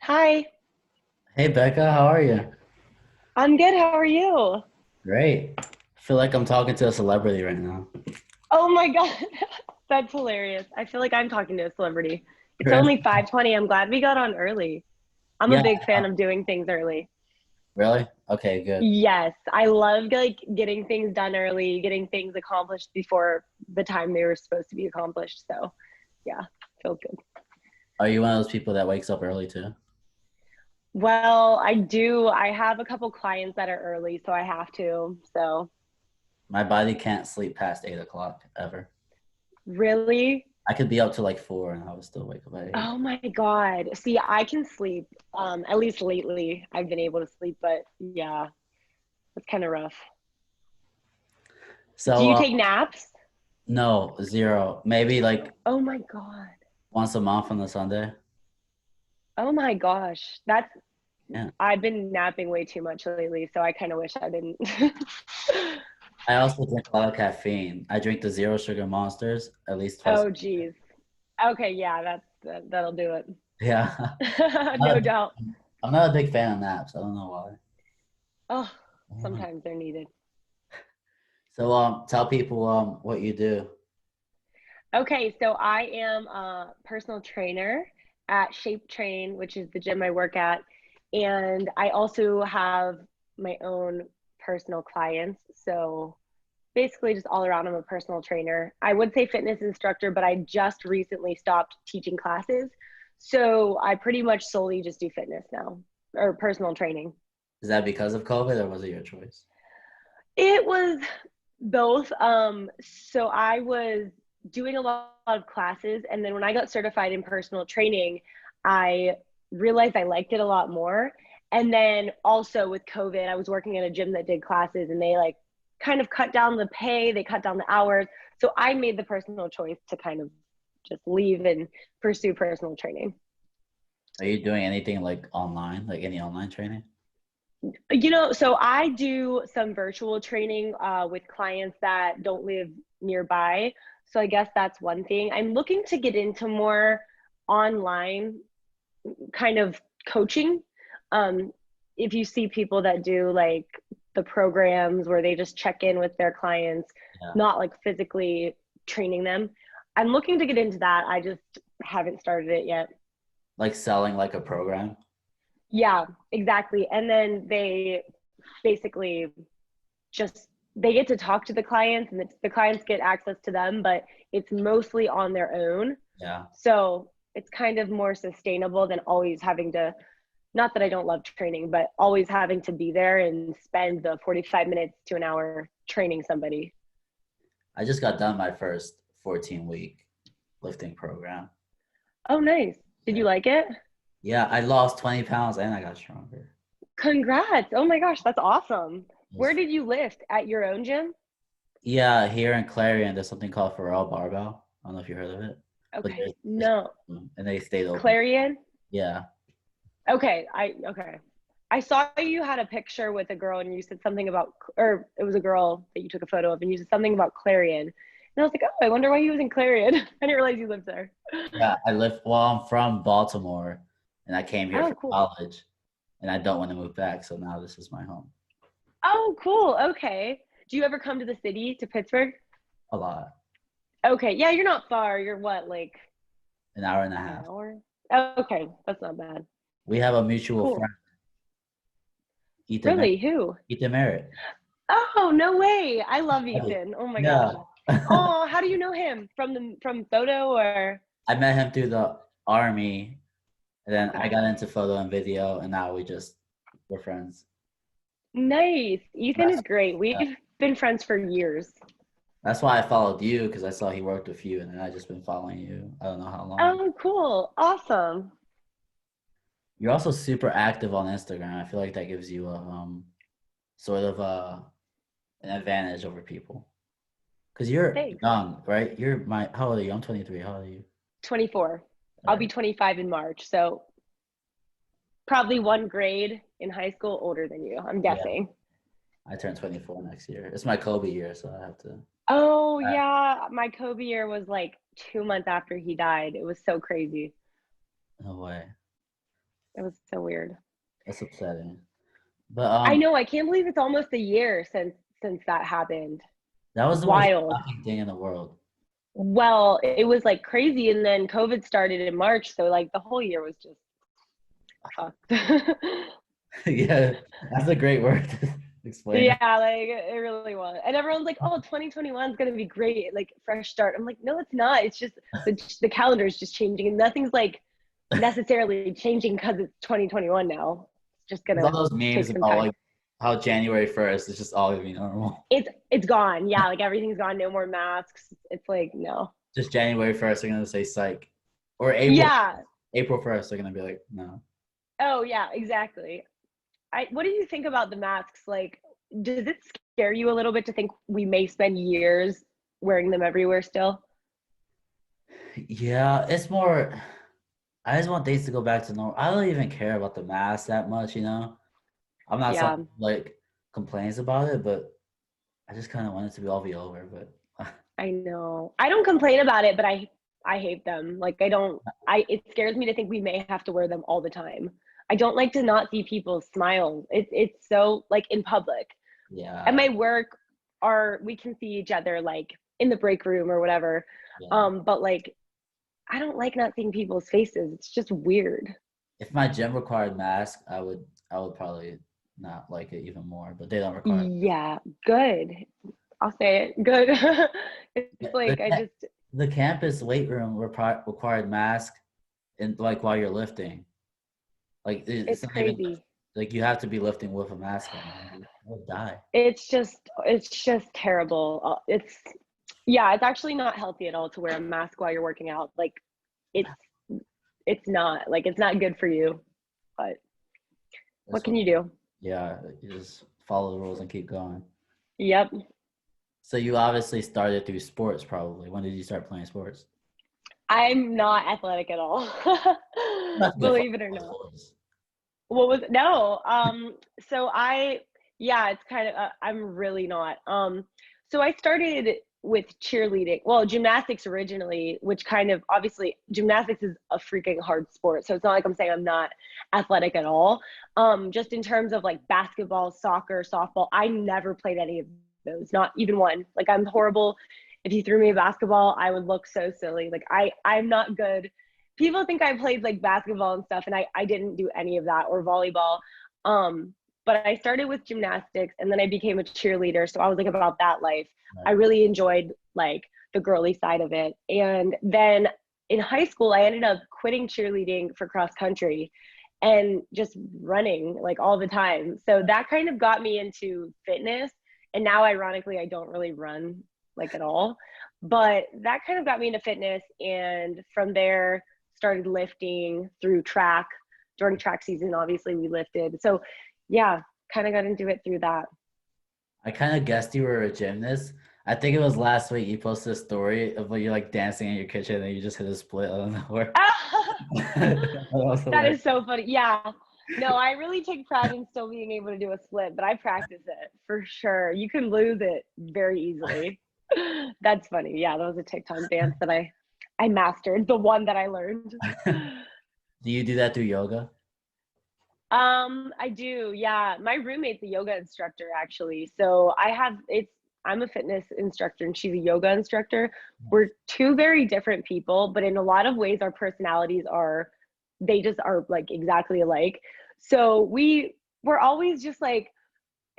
Hi, Hey Becca, how are you? I'm good. How are you? Great. I feel like I'm talking to a celebrity right now. Oh my God, that's hilarious. I feel like I'm talking to a celebrity. It's Really? only 5:20. I'm glad we got on early. I'm a Yeah, big fan of doing things early. really? Okay, good. Yes, I love like getting things done early, getting things accomplished before the time they were supposed to be accomplished. So, yeah, feels good. Are you one of those people that wakes up early too? Well, I do. I have a couple clients that are early, so I have to. So, My body can't sleep past 8 o'clock ever. really? I could be up to like 4 and I would still wake up at 8. Oh my God. See, I can sleep. At least lately, I've been able to sleep, but yeah, it's kind of rough. Do So, you take naps? no, zero. Maybe like Oh my God. once a month on the Sunday. Oh my gosh. Yeah. I've been napping way too much lately, so I kind of wish I didn't. I also drink a lot of caffeine. I drink the zero sugar monsters at least twice. Oh geez. Okay, yeah, that'll do it. Yeah. I'm not No a, doubt. I'm not a big fan of naps. I don't know why. Oh, I don't know. sometimes they're needed. So, tell people what you do. Okay, so I am a personal trainer at Shape Train, which is the gym I work at. And I also have my own personal clients. So basically, just all around, I'm a personal trainer. I would say fitness instructor, but I just recently stopped teaching classes. So I pretty much solely just do fitness now or personal training. Is that because of COVID or was it your choice? It was both. So I was doing a lot of classes, and then when I got certified in personal training, I realized I liked it a lot more. And then also with COVID, I was working at a gym that did classes, and they like kind of cut down the pay, they cut down the hours. So I made the personal choice to kind of just leave and pursue personal training. Are you doing anything like online, like any online training? So I do some virtual training with clients that don't live nearby. So I guess that's one thing. I'm looking to get into more online kind of coaching. Um, if you see people that do like the programs where they just check in with their clients, Yeah. not like physically training them, I'm looking to get into that. I just haven't started it yet. Like selling like a program? Yeah, exactly. And then they basically just they get to talk to the clients and the clients get access to them, but it's mostly on their own. Yeah. So it's kind of more sustainable than always having to, not that I don't love training, but always having to be there and spend the 45 minutes to an hour training somebody. I just got done my first 14-week lifting program. Oh, nice. Did you Yeah. like it? Yeah, I lost 20 pounds and I got stronger. Congrats. Oh my gosh, that's awesome. It Where was, did you lift? At your own gym? yeah, here in Clarion, there's something called Pharrell Barbell. I don't know if you heard of it, but Okay. there's No. and they stayed open. Clarion? Yeah. Okay. I saw you had a picture with a girl and you said something about, or it was a girl that you took a photo of and you said something about Clarion. And I was like, oh, I wonder why he was in Clarion. I didn't realize you lived there. Yeah, I'm from Baltimore and I came here Oh, for cool. college and I don't want to move back, so now this is my home. Oh, cool. Okay. Do you ever come to the city, to Pittsburgh? A lot. Okay. Yeah, you're not far. You're what, like An hour and a an half. hour? Oh, okay. That's not bad. We have a mutual Cool. friend, Ethan Really? Merritt. Who? Ethan Merritt. Oh, no way. I love Ethan. Oh my Yeah. gosh. Oh, how do you know him? From photo or? I met him through the army, and then I Okay. got into photo and video, and now we're friends. Nice. Ethan That's, is great. yeah. We've been friends for years. That's why I followed you because I saw he worked with you, and then I just been following you. I don't know how long. Oh, cool. Awesome. You're also super active on Instagram. I feel like that gives you a sort of an advantage over people because you're Thanks. young, right? How old are you? I'm 23. How old are you? 24. All I'll be right. 25 in March. So probably one grade in high school older than you, I'm Yeah, guessing. I turn 24 next year. It's my Kobe year, so I have to. Oh, Uh, yeah. My Kobe year was like 2 months after he died. It was so crazy. no way. It was so weird. That's upsetting. But I know. I can't believe it's almost a year since that happened. that was the most Wild. shocking thing in the world. Well, it was like crazy, and then COVID started in March, so like the whole year was just fucked. Yeah, that's a great word to explain it. Yeah, like it really was. And everyone's like, "Oh, 2021 is gonna be great, like fresh start." I'm like, "No, it's not. It's just the calendar is just changing, and nothing's like necessarily changing because it's 2021 now. It's just There's all gonna those take memes some about time. like how January 1st is just all gonna be normal. It's gone. Yeah, like everything's gone. No more masks. It's like no. Just January 1st, they're gonna say psych. Or Yeah. April 1st, they're gonna be like, no. Oh yeah, exactly. What do you think about the masks? Like, does it scare you a little bit to think we may spend years wearing them everywhere still? Yeah, it's more I just want things to go back to normal. I don't even care about the mask that much, you know. I'm not Yeah, someone who, like complains about it, but I just kind of want it to be all be over. But I know. I don't complain about it, but I hate them. Like I don't I it scares me to think we may have to wear them all the time. I don't like to not see people's smiles. It's so like in public. At yeah, my work we can see each other like in the break room or whatever. yeah. But like I don't like not seeing people's faces. It's just weird. If my gym required mask, I would probably not like it even more. But they don't require. Yeah, good. I'll say it. Good. It's The, like I ca- just the campus weight room required mask, and like while you're lifting, like it's it's not even crazy. like you have to be lifting with a mask on. I would die. It's just terrible. It's yeah, it's actually not healthy at all to wear a mask while you're working out. Like it's it's not like it's not good for you. But what That's can what. you do? Yeah, you just follow the rules and keep going. Yep. So you obviously started through sports, probably. When did you start playing sports? I'm not athletic at all. Not to get far Believe it or off not. sports. What was no? So yeah, it's kind of I'm really not. So I started with cheerleading, well, gymnastics originally, which kind of obviously gymnastics is a freaking hard sport. So it's not like I'm saying I'm not athletic at all. Just in terms of like basketball, soccer, softball, I never played any of those, not even one. Like I'm horrible. If you threw me a basketball, I would look so silly. Like I'm not good. People think I played like basketball and stuff, and I didn't do any of that or volleyball. Um, but I started with gymnastics and then I became a cheerleader. So I was like about that life. I Right. really enjoyed like the girly side of it. And then in high school, I ended up quitting cheerleading for cross country and just running like all the time. So that kind of got me into fitness. And now, ironically, I don't really run like at all. But that kind of got me into fitness. And from there, started lifting through track. During track season, obviously, we lifted. So, yeah, kind of got into it through that. I kind of guessed you were a gymnast. I think it was last week you posted a story of you like dancing in your kitchen and you just hit a split out of nowhere. That was That hilarious. is so funny. Yeah. No, I really take pride in still being able to do a split, but I practice it for sure. You can lose it very easily. That's funny. Yeah, that was a TikTok dance that I mastered, the one that I learned. Do you do that through yoga? I do. Yeah. My roommate's a yoga instructor actually. So I'm a fitness instructor and she's a yoga instructor. We're two very different people, but in a lot of ways our personalities they just are like exactly alike. So we're always just like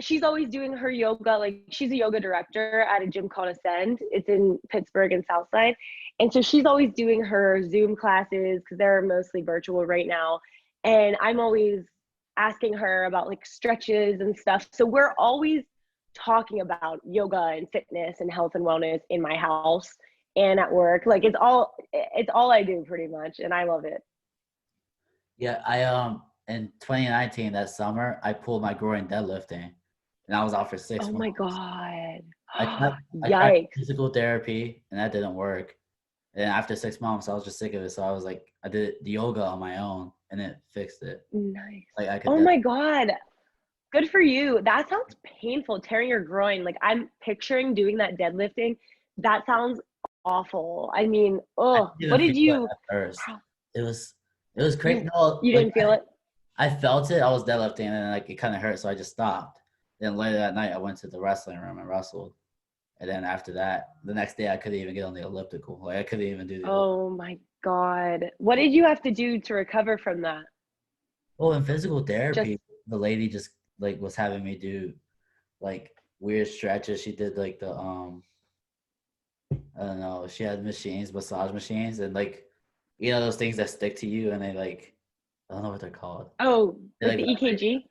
she's always doing her yoga, like she's a yoga director at a gym called Ascend. It's in Pittsburgh and Southside. And so she's always doing her Zoom classes because they're mostly virtual right now. And I'm always asking her about like stretches and stuff. So we're always talking about yoga and fitness and health and wellness in my house and at work. Like it's all I do pretty much. And I love it. Yeah, I in 2019 that summer I pulled my groin deadlifting and I was out for six Oh my months. God. I tried Yikes. physical therapy and that didn't work. And then after 6 months I was just sick of it. So I was like I did the yoga on my own and it fixed it. Nice. Like I could Oh my God. Good for you. That sounds painful, tearing your groin. Like I'm picturing doing that deadlifting. That sounds awful. I mean, I oh, didn't what even feel did it you at first. It was it was crazy. you No, you like didn't feel it? I felt it. I was deadlifting and like it kind of hurt, so I just stopped. Then later that night, I went to the wrestling room and wrestled. And then after that, the next day, I couldn't even get on the elliptical. Like I couldn't even do the elliptical. Oh my God. What did you have to do to recover from that? Well, in physical Just, therapy, the lady just like was having me do like weird stretches. She did like the I don't know. She had machines, massage machines, and like those things that stick to you, and they like I don't know what they're called. oh, They like like the vibrate. EKG?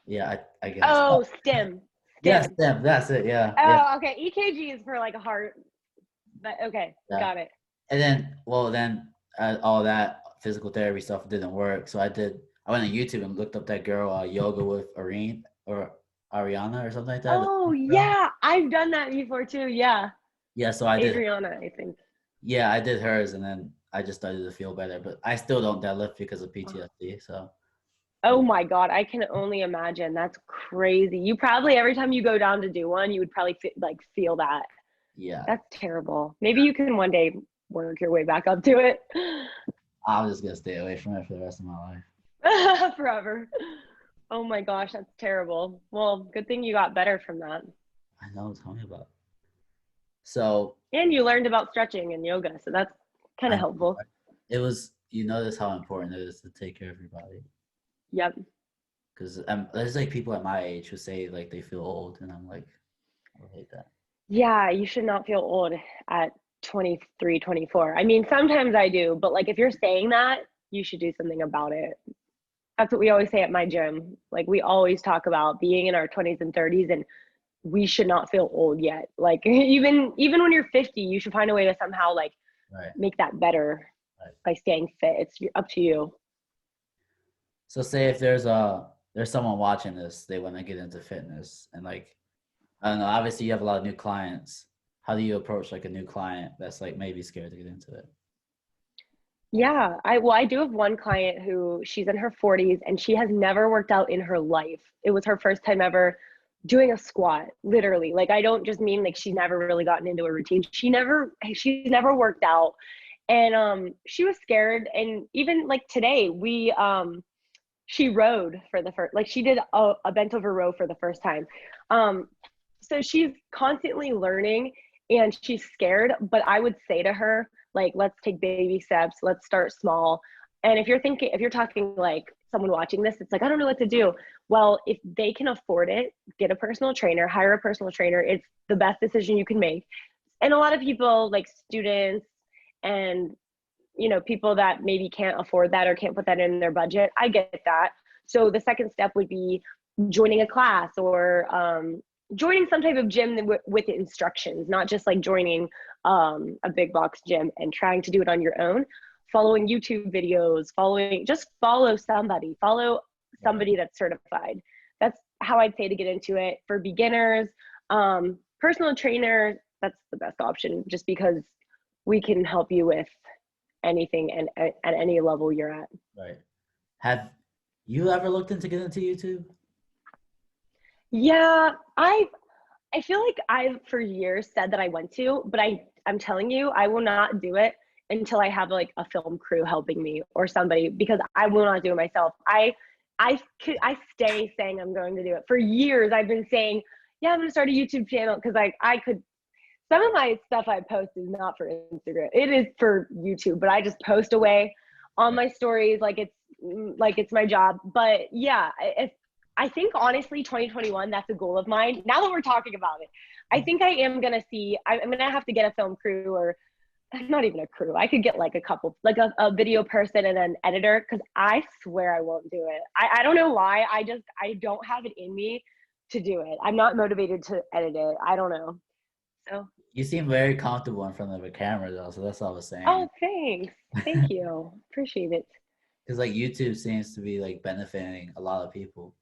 Yeah, I guess. Oh, Oh, stim. yes, Stim. yeah, that's it. Yeah, yeah, Oh, okay. EKG is for like a heart, but okay, yeah. got it. And then, well, then all that physical therapy stuff didn't work. So I went on YouTube and looked up that girl, yoga with Irene or Ariana or something like that. Oh, Girl. yeah. I've done that before too. Yeah. Yeah, so I did. Adriana, I think. Yeah, I did hers, and then I just started to feel better. But I still don't deadlift because of PTSD. So Oh my God, I can only imagine. That's crazy. You probably every time you go down to do one, you would probably feel that. yeah, That's terrible. Maybe you can one day work your way back up to it. I'm just gonna stay away from it for the rest of my life. Forever. Oh my gosh, that's terrible. Well, good thing you got better from that. I know. Tell me about. It. So And you learned about stretching and yoga, so that's kind I of helpful. it was. You notice how important it is to take care of your body. Yep. Because there's like people at my age who say like they feel old, and I'm like, I hate that. Yeah, you should not feel old at 23, 24. I mean, sometimes I do, but like if you're saying that, you should do something about it. That's what we always say at my gym. Like we always talk about being in our 20s and 30s and we should not feel old yet. Like even when you're 50, you should find a way to somehow like Right. make that better Right. by staying fit. It's up to you. So say if there's someone watching this, they want to get into fitness, and like I don't know. Obviously, you have a lot of new clients. How do you approach like a new client that's like maybe scared to get into it? Yeah, I do have one client who she's in her 40s and she has never worked out in her life. It was her first time ever doing a squat, literally. Like I don't just mean like she's never really gotten into a routine. She's never worked out. And she was scared and even like today she rode for the first like she did a bent over row for the first time. Um so she's constantly learning and she's scared, but I would say to her like let's take baby steps, let's start small. And if you're talking like someone watching this, it's like I don't know what to do. Well, if they can afford it, get a personal trainer, hire a personal trainer. It's the best decision you can make. And a lot of people like students and people that maybe can't afford that or can't put that in their budget, I get that. So the second step would be joining a class or joining some type of gym with instructions, not just like joining a big box gym and trying to do it on your own. Following YouTube videos, follow somebody that's certified. That's how I'd say to get into it. For beginners, personal trainer, that's the best option just because we can help you with anything and at any level you're at. Right. Have you ever looked into getting into YouTube? Yeah, I feel like I've for years said that I want to, but I'm telling you, I will not do it until I have like a film crew helping me or somebody because I will not do it myself. I stay saying I'm going to do it. For years I've been saying, yeah, I'm going to start a YouTube channel because I could some of my stuff I post is not for Instagram. It is for YouTube, but I just post away on Right. my stories like it's my job. But yeah, if I think honestly 2021 that's a goal of mine. Now that we're talking about it, I think I am going to I'm going to have to get a film crew or not even a crew. I could get like a couple, like a video person and an editor because I swear I won't do it. I don't know why. I don't have it in me to do it. I'm not motivated to edit it. I don't know. So You seem very comfortable in front of a camera though, so that's all I was saying. oh, thanks. Thank you. Appreciate it. Because like YouTube seems to be like benefiting a lot of people.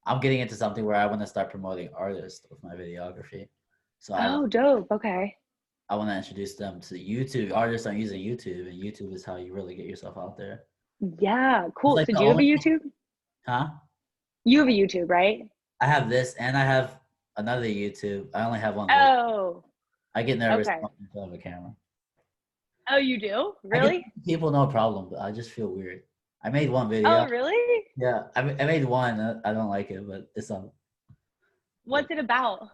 I'm getting into something where I want to start promoting artists with my videography. So Oh, dope. Okay. I want to introduce them to YouTube. Artists are using YouTube, and YouTube is how you really get yourself out there. Yeah, It's cool. like So the do you have a only, YouTube? huh? You have a YouTube, right? I have this, and I have another YouTube. I only have one video. Oh, I get nervous okay. talking in front of a camera. Oh, you do? I get Really? people no problem, but I just feel weird. I made one video. Oh, really? Yeah, I made one. I don't like it, but it's on. What's it about?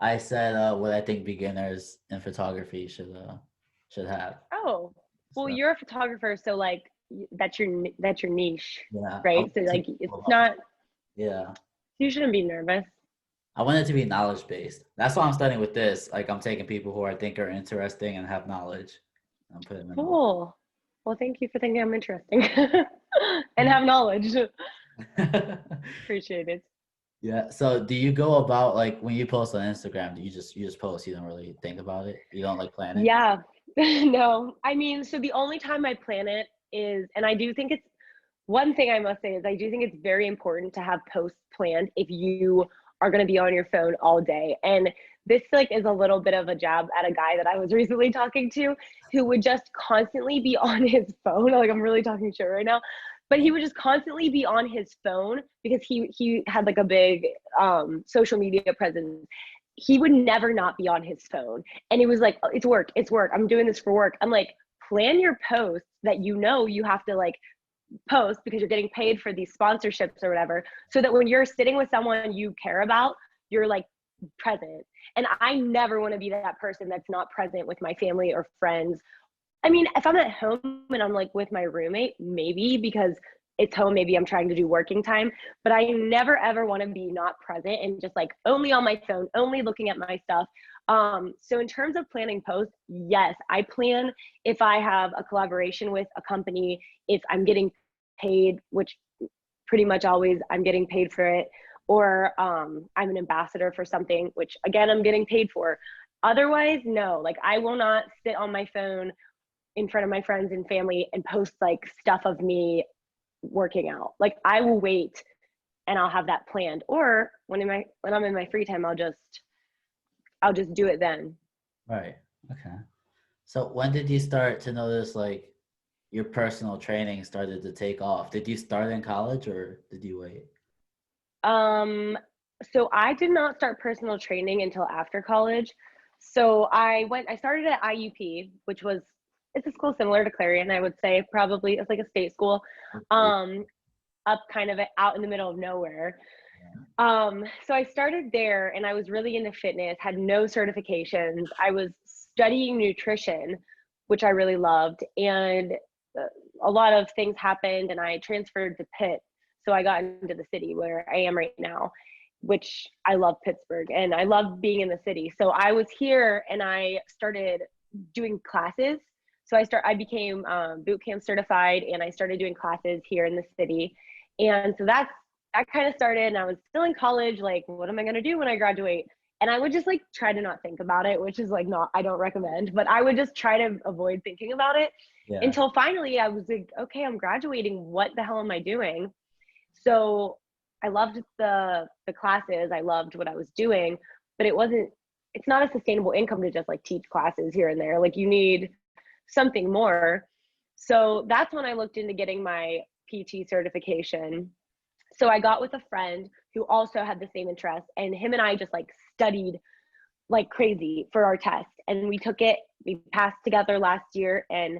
I said what I think beginners in photography should have. Oh, well, So you're a photographer, so like that's your niche, yeah, I right? want So to like teach people it's about not, yeah. you shouldn't be nervous. I want it to be knowledge based. That's why I'm studying with this. Like I'm taking people who I think are interesting and have knowledge. I'm putting them Cool. Well, thank you for thinking I'm interesting and have knowledge. on. Appreciate it. Yeah. So do you go about like when you post on Instagram, do you just post, you don't really think about it? You don't like plan it? Yeah. No, I mean, so the only time I plan it is, and I do think it's one thing I must say is I do think it's very important to have posts planned if you are going to be on your phone all day. And this like is a little bit of a jab at a guy that I was recently talking to who would just constantly be on his phone. Like I'm really talking shit right now, but he would just constantly be on his phone because he had like a big social media presence. He would never not be on his phone. And it was like, oh, it's work, it's work. I'm doing this for work. I'm like, plan your posts that you know you have to like post because you're getting paid for these sponsorships or whatever, so that when you're sitting with someone you care about, you're like present. And I never want to be that person that's not present with my family or friends. I mean, if I'm at home and I'm like with my roommate, maybe because it's home, maybe I'm trying to do working time, but I never ever want to be not present and just like only on my phone, only looking at my stuff. So in terms of planning posts, yes, I plan if I have a collaboration with a company, if I'm getting paid, which pretty much always I'm getting paid for it, or I'm an ambassador for something, which again, I'm getting paid for. Otherwise, no, like I will not sit on my phone in front of my friends and family and post like stuff of me working out. Like I will wait and I'll have that planned. Or when I'm in my free time, I'll just do it then. Right. Okay. So when did you start to notice like your personal training started to take off? Did you start in college or did you wait? Um, so I did not start personal training until after college. So I started at IUP, which was, it's a school similar to Clarion, I would say. Probably it's like a state school, Okay. um, up kind of out in the middle of nowhere. So I started there and I was really into fitness, had no certifications. I was studying nutrition, which I really loved. And uh, a lot of things happened and I transferred to Pitt. So I got into the city where I am right now, which I love Pittsburgh and I love being in the city. So I was here and I started doing classes. So I became boot camp certified and I started doing classes here in the city. And so that kind of started, and I was still in college, like, what am I going to do when I graduate? And I would just like try to not think about it, which is like not, I don't recommend, but I would just try to avoid thinking about it Yeah. until finally I was like, okay, I'm graduating. What the hell am I doing? So I loved the classes. I loved what I was doing, but it's not a sustainable income to just like teach classes here and there. Like you need something more. So that's when I looked into getting my PT certification. So I got with a friend who also had the same interest, and him and I just like studied like crazy for our test. And we took it, we passed together last year. And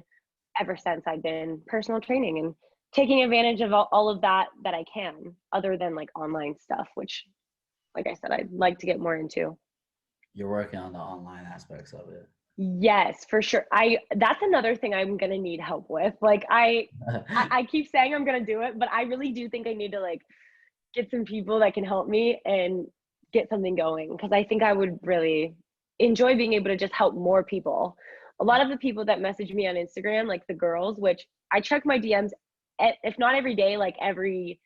ever since I've been personal training and taking advantage of all of that I can, other than like online stuff, which, like I said, I'd like to get more into. You're working on the online aspects of it. Yes, for sure. That's another thing I'm gonna need help with. Like I keep saying I'm gonna do it, but I really do think I need to like get some people that can help me and get something going, because I think I would really enjoy being able to just help more people. A lot of the people that message me on Instagram, like the girls, which I check my DMs, if not every day, like every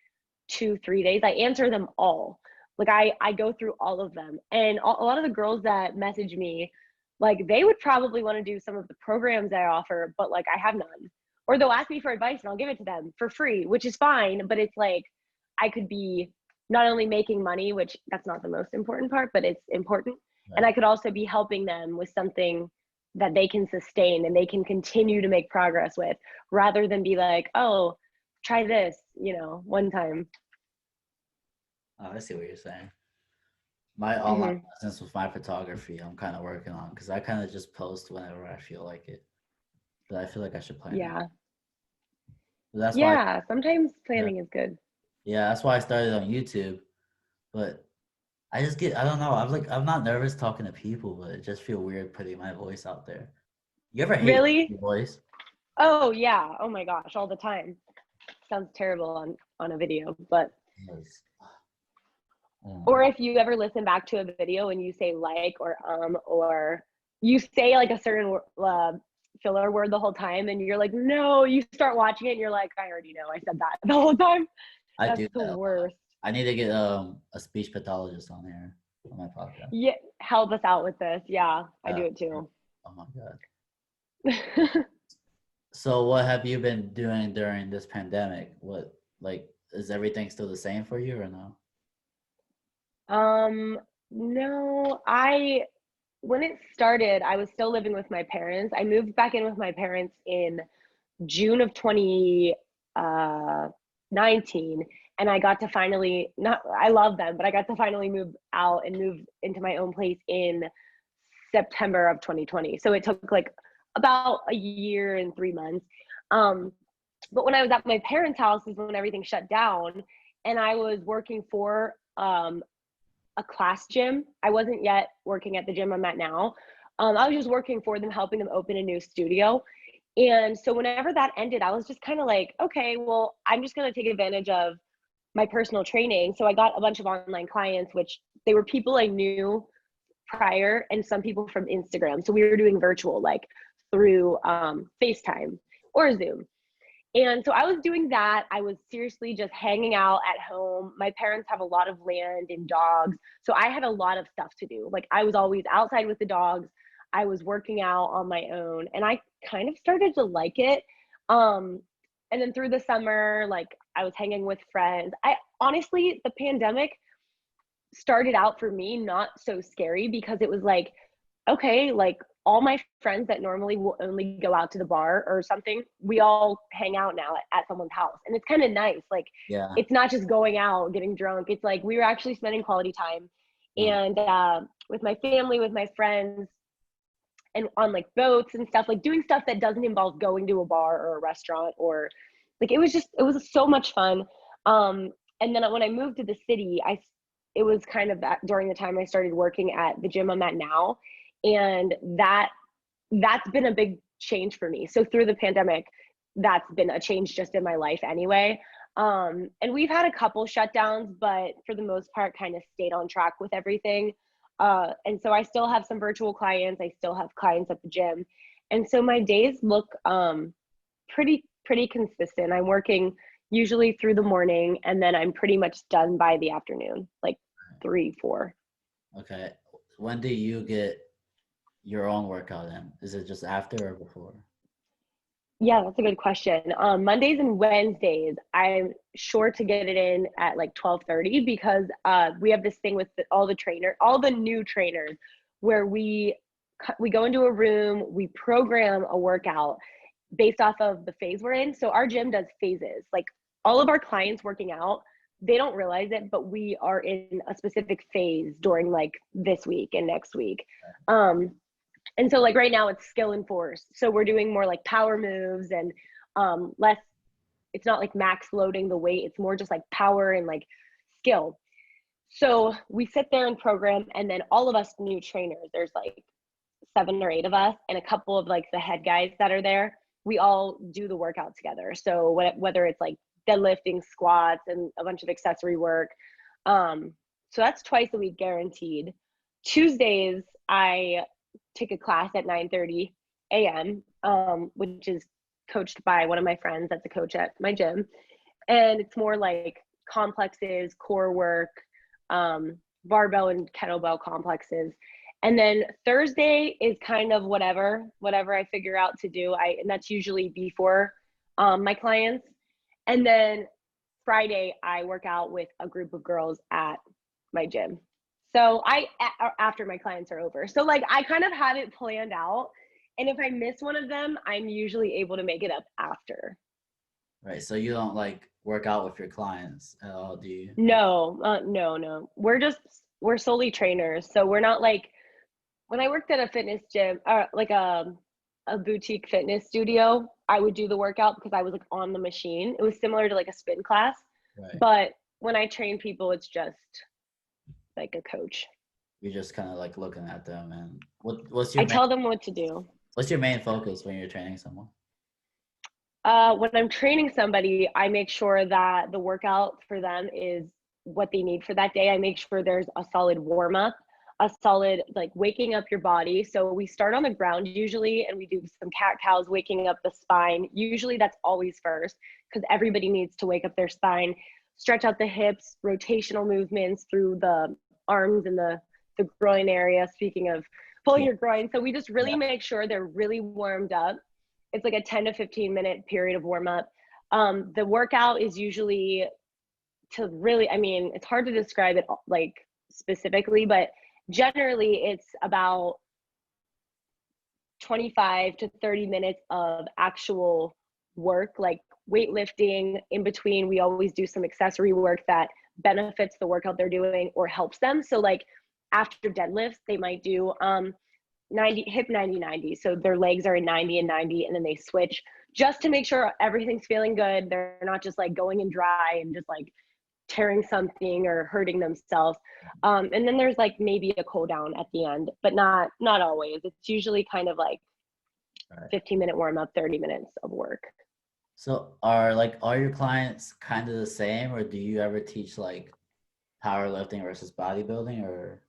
2 3 days, I answer them all. Like I go through all of them, and a lot of the girls that message me, like they would probably want to do some of the programs I offer, but like I have none. Or they'll ask me for advice and I'll give it to them for free, which is fine, but it's like I could be not only making money, which that's not the most important part, but it's important. And Right. I could also be helping them with something that they can sustain and they can continue to make progress with, rather than be like, oh, try this, one time. Oh, I see what you're saying. My online Hmm. business with my photography, I'm kind of working on because I kind of just post whenever I feel like it. But I feel like I should plan it. Yeah. That's why, Yeah, sometimes yeah, planning is good. yeah, that's why I started on YouTube. But I don't know. I'm not nervous talking to people, but it just feel weird putting my voice out there. You ever hate Really? your voice? Oh yeah. Oh my gosh, all the time. Sounds terrible on a video, but Yes. I don't or know. if you ever listen back to a video and you say like or you say like a certain filler word the whole time and you're like, no, you start watching it and you're like, I already know I said that the whole time. I That's do the that a lot. worst. I need to get a speech pathologist on here on my podcast. Yeah, help us out with this. Yeah, I do it Yeah. too. Oh my god. So what have you been doing during this pandemic? What like is everything still the same for you or no? um, no, I when it started, I was still living with my parents. I moved back in with my parents in June of 2019, and I got to finally not I love them, but I got to finally move out and move into my own place in September of 2020. So it took like about a year and 3 months. Um, but when I was at my parents' house is when everything shut down, and I was working for a class gym. I wasn't yet working at the gym I'm at now. I was just working for them, helping them open a new studio. And so whenever that ended, I was just kind of like, okay, well, I'm just going to take advantage of my personal training. So I got a bunch of online clients, which they were people I knew prior and some people from Instagram. So we were doing virtual, like through FaceTime or Zoom. And so I was doing that. I was seriously just hanging out at home. My parents have a lot of land and dogs. So I had a lot of stuff to do. Like I was always outside with the dogs. I was working out on my own and I kind of started to like it. Um, and then through the summer, like I was hanging with friends. I honestly, the pandemic started out for me not so scary because it was like, okay, like all my friends that normally will only go out to the bar or something, we all hang out now at someone's house. And it's kind of nice. Like Yeah. it's not just going out, getting drunk. It's like we were actually spending quality time No. and with my family, with my friends, and on like boats and stuff, like doing stuff that doesn't involve going to a bar or a restaurant or like it was so much fun. Um, and then when I moved to the city, it was kind of that during the time I started working at the gym I'm at now, and that's been a big change for me. So through the pandemic, that's been a change just in my life anyway. And we've had a couple shutdowns, but for the most part, kind of stayed on track with everything. And so I still have some virtual clients. I still have clients at the gym, and so my days look pretty consistent. I'm working usually through the morning, and then I'm pretty much done by the afternoon, like 3, 4. Okay. When do you get your own workout in? Is it just after or before? Yeah, that's a good question. Mondays and Wednesdays, I'm sure to get it in at like 12:30 because we have this thing with all the new trainers, where we go into a room, we program a workout based off of the phase we're in. So our gym does phases. Like all of our clients working out, they don't realize it, but we are in a specific phase during like this week and next week. Um, and so like right now it's skill and force. So we're doing more like power moves and less, it's not like max loading the weight. It's more just like power and like skill. So we sit there and program, and then all of us new trainers, there's like 7 or 8 of us and a couple of like the head guys that are there, we all do the workout together. So whether it's like deadlifting, squats, and a bunch of accessory work. So that's twice a week guaranteed. Tuesdays, I take a class at 9:30 a.m., which is coached by one of my friends that's a coach at my gym. And it's more like complexes, core work, barbell and kettlebell complexes. And then Thursday is kind of whatever I figure out to do. And that's usually before my clients. And then Friday I work out with a group of girls at my gym. So after my clients are over. So like I kind of have it planned out. And if I miss one of them, I'm usually able to make it up after. Right. So you don't like work out with your clients at all, do you? No, no. We're solely trainers. So we're not like when I worked at a fitness gym, like a boutique fitness studio, I would do the workout because I was like on the machine. It was similar to like a spin class, Right. but when I train people, it's just like a coach. You're just kind of like looking at them, and what's I your main tell them what to do. what's your main focus when you're training someone? When I'm training somebody, I make sure that the workout for them is what they need for that day. I make sure there's a solid warm up, a solid like waking up your body. So we start on the ground usually, and we do some cat cows, waking up the spine. Usually that's always first because everybody needs to wake up their spine, stretch out the hips, rotational movements through the arms and the groin area. Speaking of pulling Yeah. your groin, so we just really Yeah. make sure they're really warmed up. It's like a 10 to 15-minute period of warm up. The workout is usually to really, I mean, it's hard to describe it like specifically, but generally it's about 25 to 30 minutes of actual work, like weightlifting. In between, we always do some accessory work that benefits the workout they're doing or helps them. So like after deadlifts, they might do 90 hip 90. So their legs are in 90 and 90, and then they switch just to make sure everything's feeling good. They're not just like going in dry and just like tearing something or hurting themselves. And then there's like maybe a cool down at the end, but not always. It's usually kind of like Right. 15-minute warm up, 30 minutes of work. So are like all your clients kind of the same, or do you ever teach like powerlifting versus bodybuilding, or?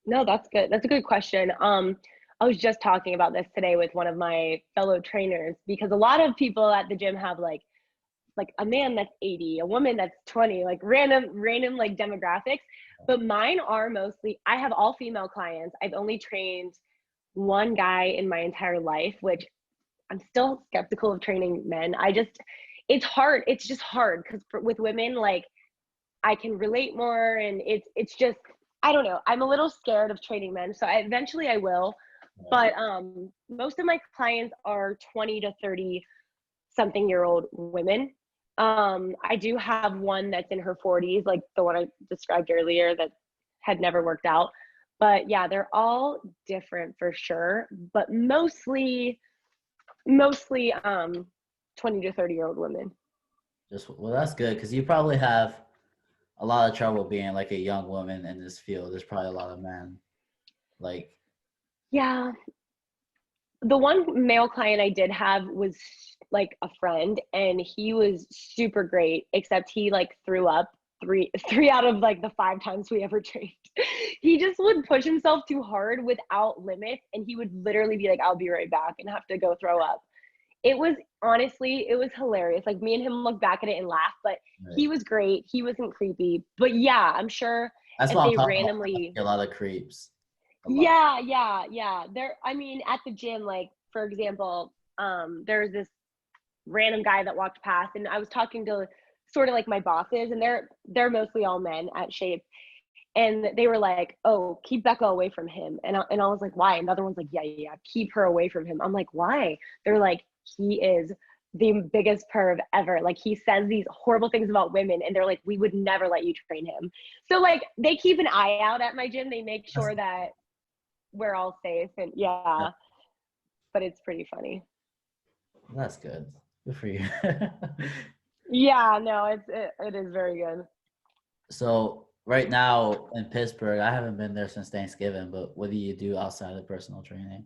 No, that's good. That's a good question. I was just talking about this today with one of my fellow trainers because a lot of people at the gym have like a man that's 80, a woman that's 20, like random like demographics. But mine are mostly, I have all female clients. I've only trained one guy in my entire life, which I'm still skeptical of training men. It's hard. It's just hard because with women, like I can relate more, and it's just, I don't know. I'm a little scared of training men, so eventually I will. But most of my clients are 20 to 30 something year old women. I do have one that's in her 40s, like the one I described earlier that had never worked out. But yeah, they're all different for sure, but mostly 20 to 30-year-old women. Just well, that's good because you probably have a lot of trouble being like a young woman in this field. There's probably a lot of men. Like, Yeah, the one male client I did have was like a friend, and he was super great, except he like threw up three out of like the 5 times we ever trained. He just would push himself too hard without limits, and he would literally be like, I'll be right back, and have to go throw up. It was honestly, it was hilarious. Like me and him look back at it and laugh, but right. he was great. He wasn't creepy. But yeah, I'm sure That's if what I'm they talking about. randomly, A lot of creeps. A lot. yeah. There, I mean, at the gym, like for example, there's this random guy that walked past, and I was talking to sort of like my bosses, and they're mostly all men at Shape, and they were like, "Oh, keep Becca away from him," and I was like, "Why?" Another one's like, "Yeah, keep her away from him." I'm like, "Why?" They're like, "He is the biggest perv ever. Like he says these horrible things about women, and they're like, we would never let you train him." So like they keep an eye out at my gym. They make That's, sure that we're all safe, and yeah, but it's pretty funny. that's good. Good for you. Yeah, no, it is very good. So right now in Pittsburgh, I haven't been there since Thanksgiving, but what do you do outside of personal training?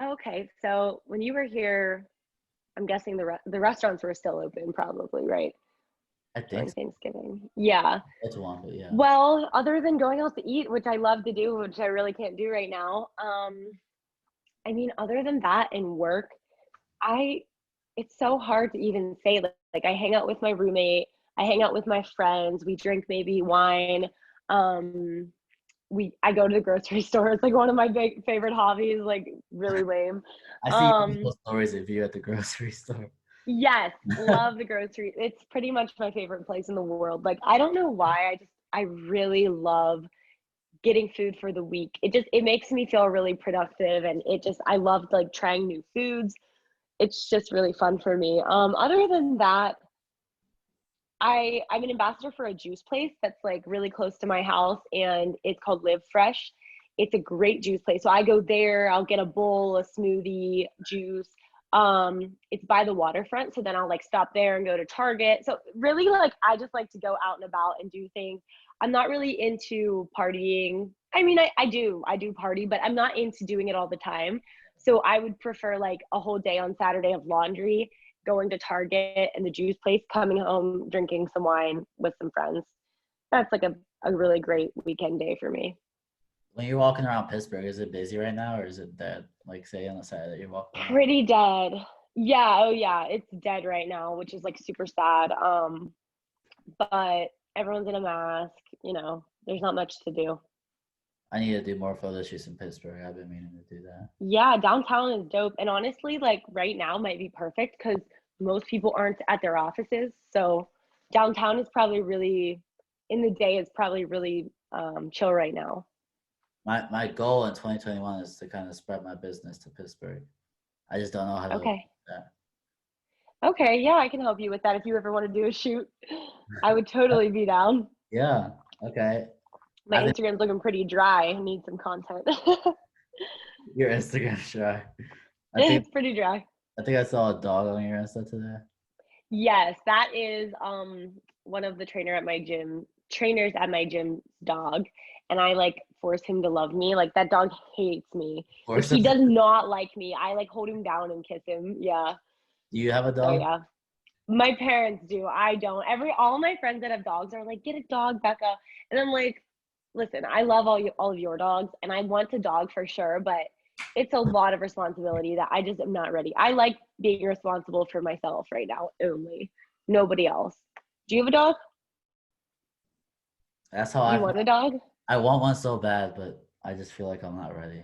Okay, so when you were here, I'm guessing the restaurants were still open, probably, right? I think During so. Thanksgiving. Yeah. It's one, but yeah. Well, other than going out to eat, which I love to do, which I really can't do right now. I mean, other than that and work, I it's so hard to even say. Like I hang out with my roommate, I hang out with my friends, we drink maybe wine. Um, I go to the grocery store. It's like one of my big favorite hobbies, like really lame. I see Um, people's stories of you at the grocery store. yes, love the grocery. It's pretty much my favorite place in the world. Like I don't know why, I really love getting food for the week. It makes me feel really productive, and I love like trying new foods. It's just really fun for me. Other than that, I'm an ambassador for a juice place that's like really close to my house, and it's called Live Fresh. It's a great juice place. So I go there, I'll get a bowl, a smoothie, juice. It's by the waterfront. So then I'll like stop there and go to Target. So really like I just like to go out and about and do things. I'm not really into partying. I mean, I do party, but I'm not into doing it all the time. So I would prefer like a whole day on Saturday of laundry, going to Target and the juice place, coming home, drinking some wine with some friends. That's like a really great weekend day for me. When you're walking around Pittsburgh, is it busy right now or is it dead? Like say on the side that you're walking around. Pretty dead. Yeah, oh yeah, it's dead right now, which is like super sad. But everyone's in a mask, there's not much to do. I need to do more photo shoots in Pittsburgh. I've been meaning to do that. Yeah, downtown is dope. And honestly, like right now might be perfect because most people aren't at their offices. So downtown is probably really, in the day, is probably really chill right now. My goal in 2021 is to kind of spread my business to Pittsburgh. I just don't know how to do Okay. that. Okay, yeah, I can help you with that if you ever want to do a shoot. I would totally be down. Yeah. Okay. My I think Instagram's looking pretty dry. I need some content. your Instagram shy. It's pretty dry. I think I saw a dog on your Insta today. Yes, that is one of the trainers at my gym's dog. And I like force him to love me. Like that dog hates me. Like Horses? he does not like me. I like hold him down and kiss him. Yeah. Do you have a So dog? yeah. My parents do. I don't. All my friends that have dogs are like, get a dog, Becca. And I'm like, listen, I love all of your dogs and I want a dog for sure, but it's a lot of responsibility that I just am not ready. I like being responsible for myself right now only. Nobody else. Do you have a dog? That's how You want a dog? I want one so bad, but I just feel like I'm not ready.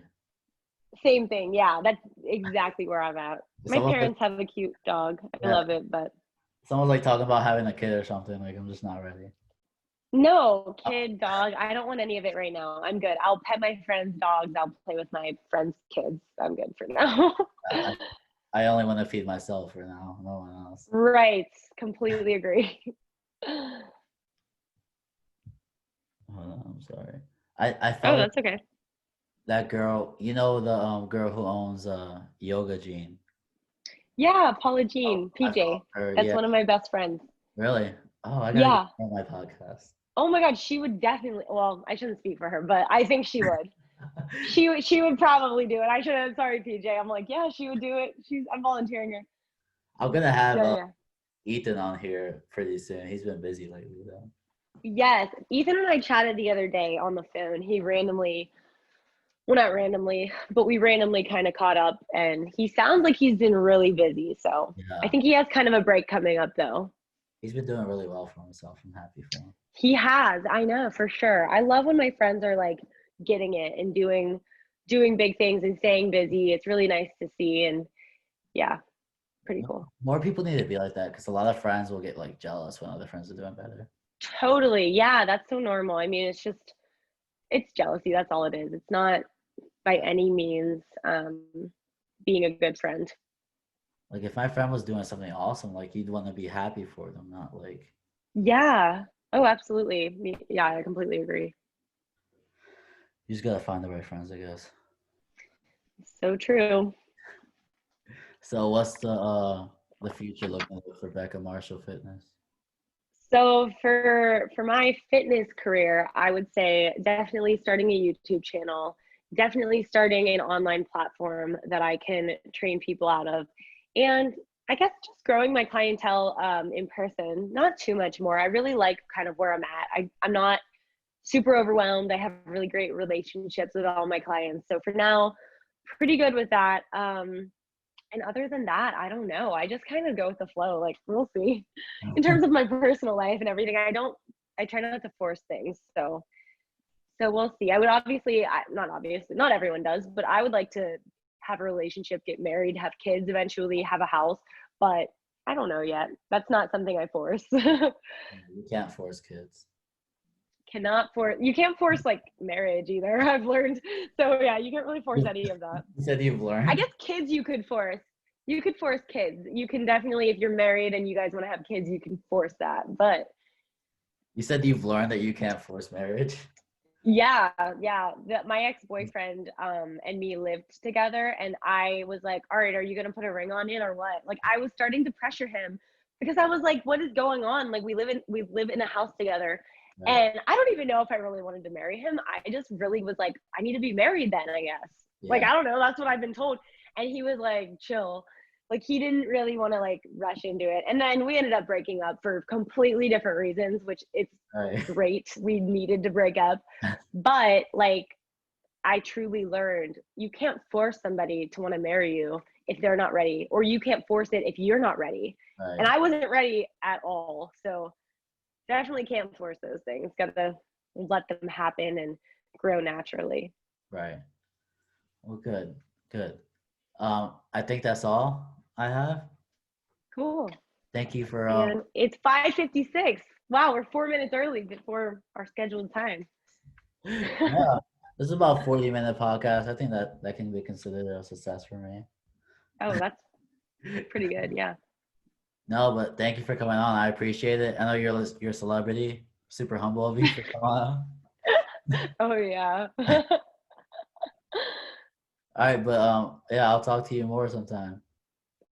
Same thing. Yeah, that's exactly where I'm at. My Someone's like, parents have a cute dog. I yeah, love it, but someone's like talking about having a kid or something. Like I'm just not ready. no, kid, dog. I don't want any of it right now. I'm good. I'll pet my friends' dogs. I'll play with my friends' kids. I'm good for now. I, I only want to feed myself for now. No one else. Right. Completely agree. Hold on, I'm sorry. I Oh, felt like that's okay. that girl. You know the girl who owns Yoga Gene. Yeah, Paula Oh, Jean, I PJ. followed her. That's Yeah, one of my best friends. really. Oh, I gotta get Yeah. her on my podcast. Oh my God, she would definitely, well, I shouldn't speak for her, but I think she would. She would probably do it. I should have, sorry, PJ. I'm like, yeah, she would do it. I'm volunteering her. I'm gonna have Yeah, yeah. Ethan on here pretty soon. He's been busy lately though. Yes. Ethan and I chatted the other day on the phone. He randomly, well, not randomly, but we randomly kind of caught up and he sounds like he's been really busy. So I Yeah, think he has kind of a break coming up though. he's been doing really well for himself. I'm happy for him. He has, I know for sure. I love when my friends are like getting it and doing big things and staying busy. It's really nice to see and yeah, pretty cool. More people need to be like that because a lot of friends will get like jealous when other friends are doing better. Totally. Yeah, that's so normal. I mean, it's jealousy. That's all it is. It's not by any means being a good friend. Like if my friend was doing something awesome, like you'd want to be happy for them, not like Yeah. Oh, absolutely. Yeah, I completely agree. you just gotta find the right friends, I guess. So true. So what's the future looking like for Becca Marshall Fitness? So for my fitness career, I would say definitely starting a YouTube channel, definitely starting an online platform that I can train people out of, and I guess just growing my clientele in person, not too much more. I really like kind of where I'm at. I'm not super overwhelmed. I have really great relationships with all my clients. So for now, pretty good with that. And other than that, I don't know. I just kind of go with the flow. Like we'll see. In terms of my personal life and everything, I try not to force things. So we'll see. I would not obviously, not everyone does, but I would like to have a relationship, get married, have kids, eventually have a house. But I don't know yet. That's not something I force. You can't force kids. You can't force like marriage either. I've learned. So yeah, you can't really force any of that. You said you've I learned. guess kids you could force. You could force kids. You can definitely, if you're married and you guys want to have kids, you can force that. But You said you've learned that you can't force marriage. Yeah, yeah. My ex-boyfriend and me lived together, and I was like, "All right, are you gonna put a ring on it or what?" Like I was starting to pressure him because I was like, "What is going on?" Like we live in a house together, Right. and I don't even know if I really wanted to marry him. I just really was like, I need to be married then, I guess. Like Yeah. I don't know, that's what I've been told. And he was like, "Chill." Like he didn't really want to like rush into it. And then we ended up breaking up for completely different reasons, which it's Right. great. We needed to break up. But like I truly learned you can't force somebody to want to marry you if they're not ready, or you can't force it if you're not ready. And Right. I wasn't ready at all. So definitely can't force those things. Gotta let them happen and grow naturally. Right. Well, good. Good. I think that's all I have. Cool. Thank you for And it's 5:56. Wow, we're 4 minutes early before our scheduled time. yeah. This is about 40-minute podcast. I think that can be considered a success for me. Oh, that's pretty good. Yeah. No, but thank you for coming on. I appreciate it. I know you're a celebrity. Super humble of you for coming on. Oh yeah. All right, but yeah, I'll talk to you more sometime.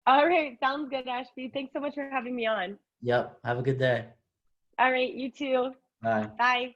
All right, sounds good, Ashby. Thanks so much for having me on. Yep. Have a good day. All right, you too. Bye. Bye.